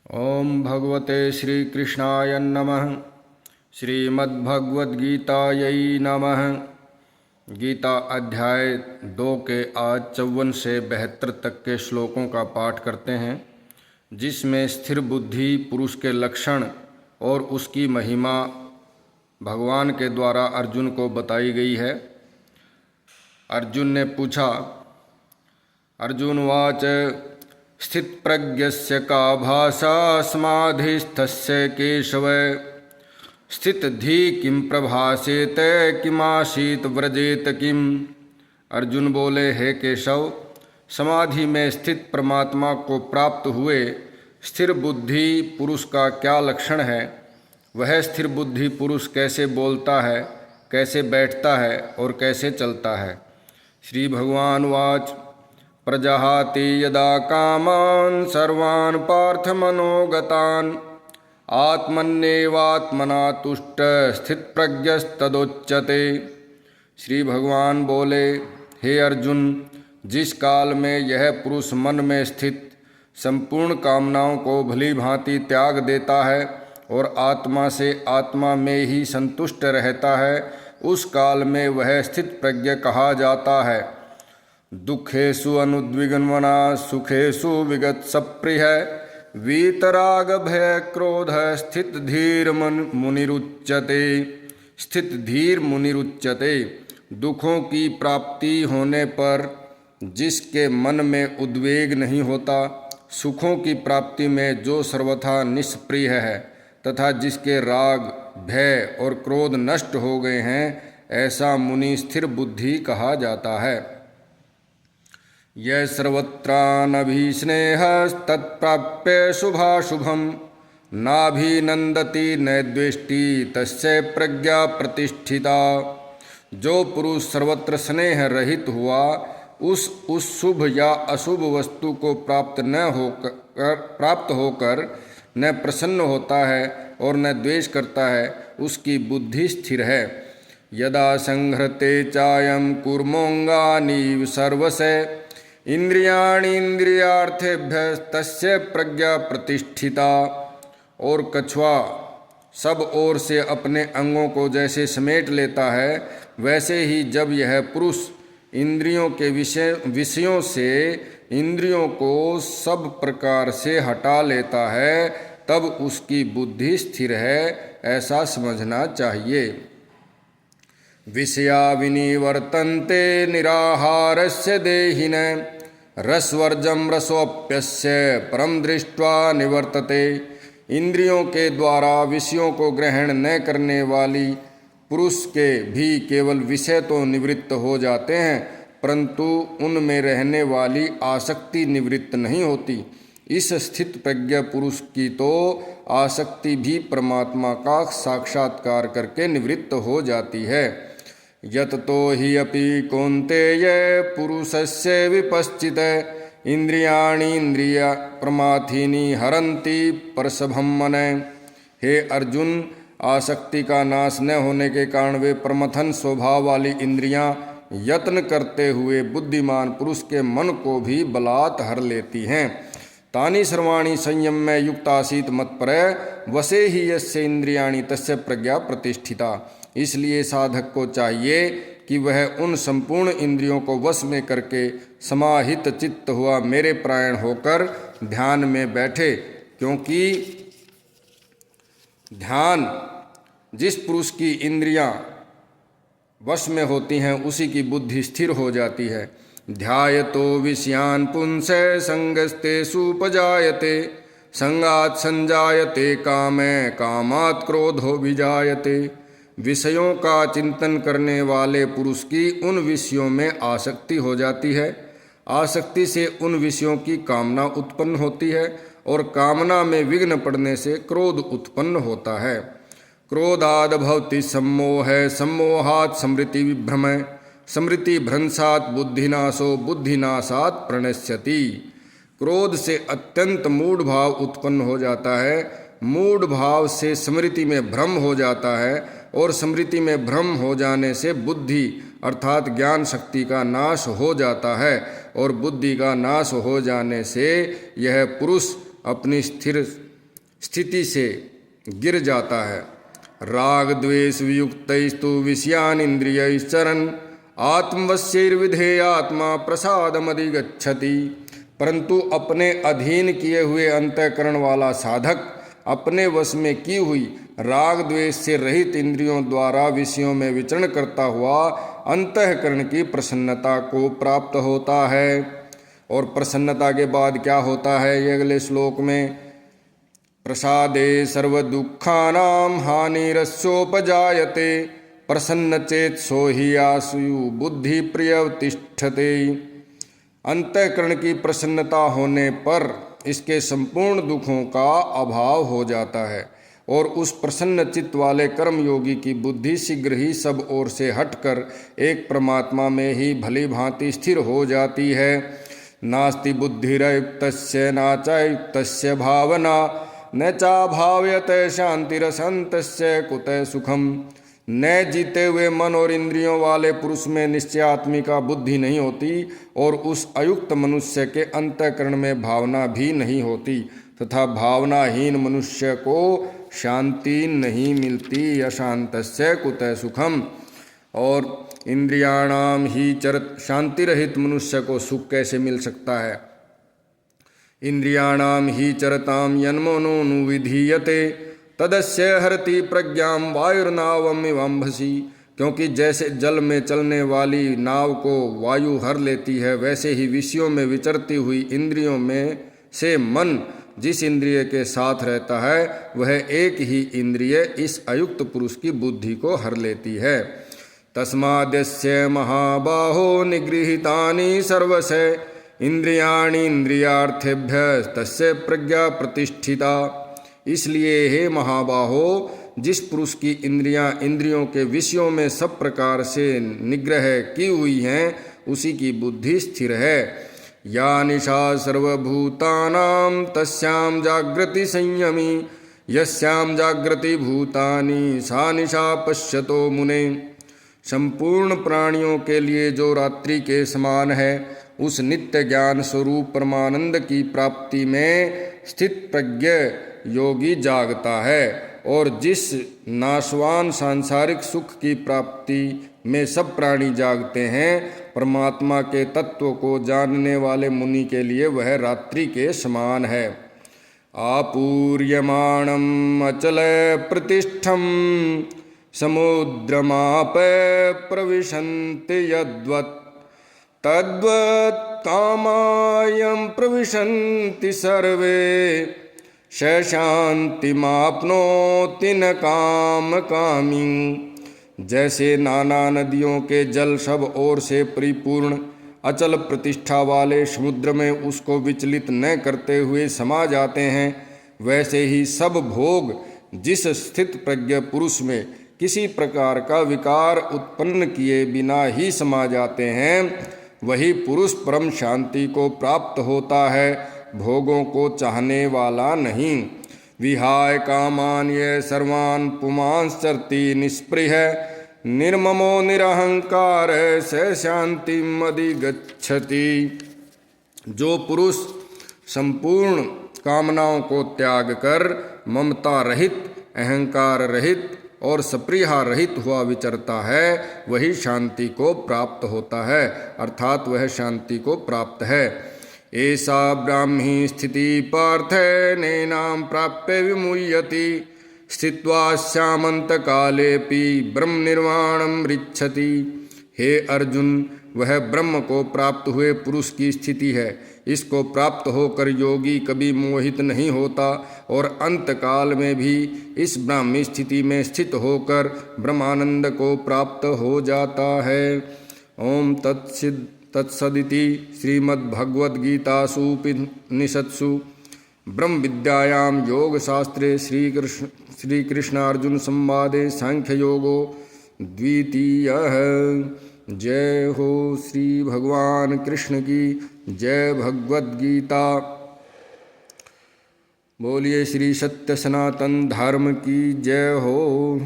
ओम भगवते श्रीकृष्णाय नमः। श्रीमद्भगवद्गीतायै नमः। गीता अध्याय 2 के आज 54 से 72 तक के श्लोकों का पाठ करते हैं, जिसमें स्थिर बुद्धि पुरुष के लक्षण और उसकी महिमा भगवान के द्वारा अर्जुन को बताई गई है। अर्जुन ने पूछा, अर्जुनवाच स्थितप्रज्ञस्य का भाषा समाधिस्थस्य केशव स्थितधि किं प्रभासेत किमासीत व्रजेत किम। अर्जुन बोले, हे केशव, समाधि में स्थित परमात्मा को प्राप्त हुए स्थिर बुद्धि पुरुष का क्या लक्षण है? वह स्थिर बुद्धि पुरुष कैसे बोलता है, कैसे बैठता है और कैसे चलता है? श्री भगवान वाच, प्रजहाति यदा कामान् सर्वान् पार्थमनोगतान् आत्मन्येवात्मना तुष्ट स्थितप्रज्ञस्तदोच्यते। श्री भगवान बोले, हे अर्जुन, जिस काल में यह पुरुष मन में स्थित संपूर्ण कामनाओं को भली भांति त्याग देता है और आत्मा से आत्मा में ही संतुष्ट रहता है, उस काल में वह स्थित प्रज्ञ कहा जाता है। दुखेषु अनुद्विग्नमना सुखेषु विगत सप्रिय वीतराग भय क्रोध स्थित धीर मुनिरुच्यते। स्थित धीर मुनिरुच्यते। दुखों की प्राप्ति होने पर जिसके मन में उद्वेग नहीं होता, सुखों की प्राप्ति में जो सर्वथा निष्प्रिय है तथा जिसके राग भय और क्रोध नष्ट हो गए हैं, ऐसा मुनि स्थिर बुद्धि कहा जाता है। यह सर्वत्रानभिस्नेहस्तत्प्राप्य शुभाशुभम नाभिनंदति न द्वेष्टि तस्य प्रज्ञा प्रतिष्ठिता। जो पुरुष सर्वत्र स्नेह रहित हुआ, उस शुभ या अशुभ वस्तु को प्राप्त होकर न प्रसन्न होता है और न द्वेष करता है, उसकी बुद्धि स्थिर है। यदा संहृते चायं कूर्मोऽङ्गानि सर्वस्य इंद्रियार्थेभ्यस्तस्य प्रज्ञा प्रतिष्ठिता। और कछुआ सब ओर से अपने अंगों को जैसे समेट लेता है, वैसे ही जब यह पुरुष इंद्रियों के विषयों से इंद्रियों को सब प्रकार से हटा लेता है, तब उसकी बुद्धि स्थिर है, ऐसा समझना चाहिए। विषया विनिवर्तन्ते निराहारस्य देहिनः रसवर्जं रसोऽप्यस्य परम दृष्ट्वा निवर्तते। इंद्रियों के द्वारा विषयों को ग्रहण न करने वाली पुरुष के भी केवल विषय तो निवृत्त हो जाते हैं, परंतु उनमें रहने वाली आसक्ति निवृत्त नहीं होती। इस स्थित प्रज्ञ पुरुष की तो आसक्ति भी परमात्मा का साक्षात्कार करके निवृत्त हो जाती है। यततो हि अपि कौन्तेय पुरुषस्य विपश्चित इंद्रियाणि इंद्रिया प्रमाथीनि हरन्ति परशभं मन। हे अर्जुन, आसक्ति का नाश न होने के कारण वे प्रमथन स्वभाव वाली इंद्रियां यत्न करते हुए बुद्धिमान पुरुष के मन को भी बलात् हर लेती हैं। तानि सर्वाणि संयम्य युक्तासीत मत्परे वसे ही यस्य इंद्रियाणि तस्य प्रज्ञा प्रतिष्ठिता। इसलिए साधक को चाहिए कि वह उन संपूर्ण इंद्रियों को वश में करके समाहित चित्त हुआ मेरे परायण होकर ध्यान में बैठे, क्योंकि ध्यान जिस पुरुष की इंद्रियां वश में होती हैं, उसी की बुद्धि स्थिर हो जाती है। ध्यायतो विषयान् पुंसः संगस्तेषुपजायते संगात् संजायते कामे कामात् क्रोधो विजायते। विषयों का चिंतन करने वाले पुरुष की उन विषयों में आसक्ति हो जाती है, आसक्ति से उन विषयों की कामना उत्पन्न होती है और कामना में विघ्न पड़ने से क्रोध उत्पन्न होता है। क्रोधाद् भवति सम्मोह सम्मोहात् स्मृति विभ्रम स्मृति भ्रंशात् बुद्धिनाशो बुद्धिनाशात् प्रणश्यति। क्रोध से अत्यंत मूढ़ भाव उत्पन्न हो जाता है, मूढ़ भाव से स्मृति में भ्रम हो जाता है और स्मृति में भ्रम हो जाने से बुद्धि अर्थात ज्ञान शक्ति का नाश हो जाता है और बुद्धि का नाश हो जाने से यह पुरुष अपनी स्थिर स्थिति से गिर जाता है। राग द्वेष वियुक्तैस्तु विषयान इंद्रियैश्चरन् आत्मवश्यैर्विधेयात्मा प्रसादमधिगच्छति। परंतु अपने अधीन किए हुए अंतःकरण वाला साधक अपने वश में की हुई राग द्वेष से रहित इंद्रियों द्वारा विषयों में विचरण करता हुआ अंतःकरण की प्रसन्नता को प्राप्त होता है। और प्रसन्नता के बाद क्या होता है ये अगले श्लोक में, प्रसादे सर्वदुःखानां हानिरस्योपजायते प्रसन्नचेतसो हि आसुयु बुद्धि प्रियतिष्ठते। अंतःकरण की प्रसन्नता होने पर इसके संपूर्ण दुखों का अभाव हो जाता है और उस प्रसन्न चित्त वाले कर्मयोगी की बुद्धि शीघ्र ही सब ओर से हटकर एक परमात्मा में ही भली भांति स्थिर हो जाती है। नास्ति बुद्धिरयुक्तस्य न चायुक्तस्य भावना न चाभाव्यते शांतिरसंतस्य कुतः सुखम। न जीते हुए मन और इंद्रियों वाले पुरुष में निश्चयात्मिका बुद्धि नहीं होती और उस अयुक्त मनुष्य के अंतःकरण में भावना भी नहीं होती तथा भावनाहीन मनुष्य को शांति नहीं मिलती। अशांतस्य कुतः सुखम। और इंद्रियाणाम ही चरत, शांति रहित मनुष्य को सुख कैसे मिल सकता है। इंद्रियाणाम ही चरताम यन्मनोनुविधीयते तदस्य हरति प्रज्ञां वायुर्नावमिवाम्भसि। क्योंकि जैसे जल में चलने वाली नाव को वायु हर लेती है वैसे ही विषयों में विचरती हुई इंद्रियों में से मन जिस इंद्रिय के साथ रहता है वह एक ही इंद्रिय इस अयुक्त पुरुष की बुद्धि को हर लेती है। तस्माद्यस्य महाबाहो निगृहीतानि सर्वस्य इंद्रियाणि इंद्रियार्थेभ्य तस्य प्रज्ञा प्रतिष्ठिता। इसलिए हे महाबाहो, जिस पुरुष की इंद्रियां इंद्रियों के विषयों में सब प्रकार से निग्रह की हुई हैं उसी की बुद्धि स्थिर है। या निशा सर्वभूतानां तस्यां जागृति संयमी यस्यां जागृति भूतानि सा निशा पश्यतो मुने। संपूर्ण प्राणियों के लिए जो रात्रि के समान है उस नित्य ज्ञान स्वरूप परमानंद की प्राप्ति में स्थित प्रज्ञ योगी जागता है और जिस नाशवान सांसारिक सुख की प्राप्ति में सब प्राणी जागते हैं परमात्मा के तत्व को जानने वाले मुनि के लिए वह रात्रि के समान है। आपूर्यमाणम अचल प्रतिष्ठम समुद्रमाप प्रविशन्ति यद्वत् तद्वत् कामायं प्रविशन्ति सर्वे शांतिमाप्नोति न काम कामी। जैसे नाना नदियों के जल सब ओर से परिपूर्ण अचल प्रतिष्ठा वाले समुद्र में उसको विचलित न करते हुए समा जाते हैं वैसे ही सब भोग जिस स्थित प्रज्ञ पुरुष में किसी प्रकार का विकार उत्पन्न किए बिना ही समा जाते हैं वही पुरुष परम शांति को प्राप्त होता है, भोगों को चाहने वाला नहीं। विहाय कामान ये सर्वान् पुमांश्चरति निष्पृह निर्ममो निरहंकार स शांतिम अधिगच्छति। जो पुरुष संपूर्ण कामनाओं को त्याग कर ममता रहित अहंकार रहित और सप्रिया रहित हुआ विचरता है वही शांति को प्राप्त होता है, अर्थात वह शांति को प्राप्त है। ऐसा ब्राह्मी स्थिति पार्थ नैनां प्राप्य विमुह्यति स्थित्वा श्यामंत कालेपि ब्रह्म निर्वाणम रिच्छति। हे अर्जुन, वह ब्रह्म को प्राप्त हुए पुरुष की स्थिति है। इसको प्राप्त होकर योगी कभी मोहित नहीं होता और अंत काल में भी इस ब्राह्मी स्थिति में स्थित होकर ब्रह्मानंद को प्राप्त हो जाता है। ओम तत्सदिति श्रीमद्भगवद्गीतासु उपनिषत्सु ब्रह्म विद्यायां योगशास्त्रे श्रीकृष्णार्जुन संवादे सांख्य योगो द्वितीयः। जय हो श्री भगवान कृष्ण की जय। भगवद गीता। बोलिए श्री सत्य सनातन धर्म की जय हो।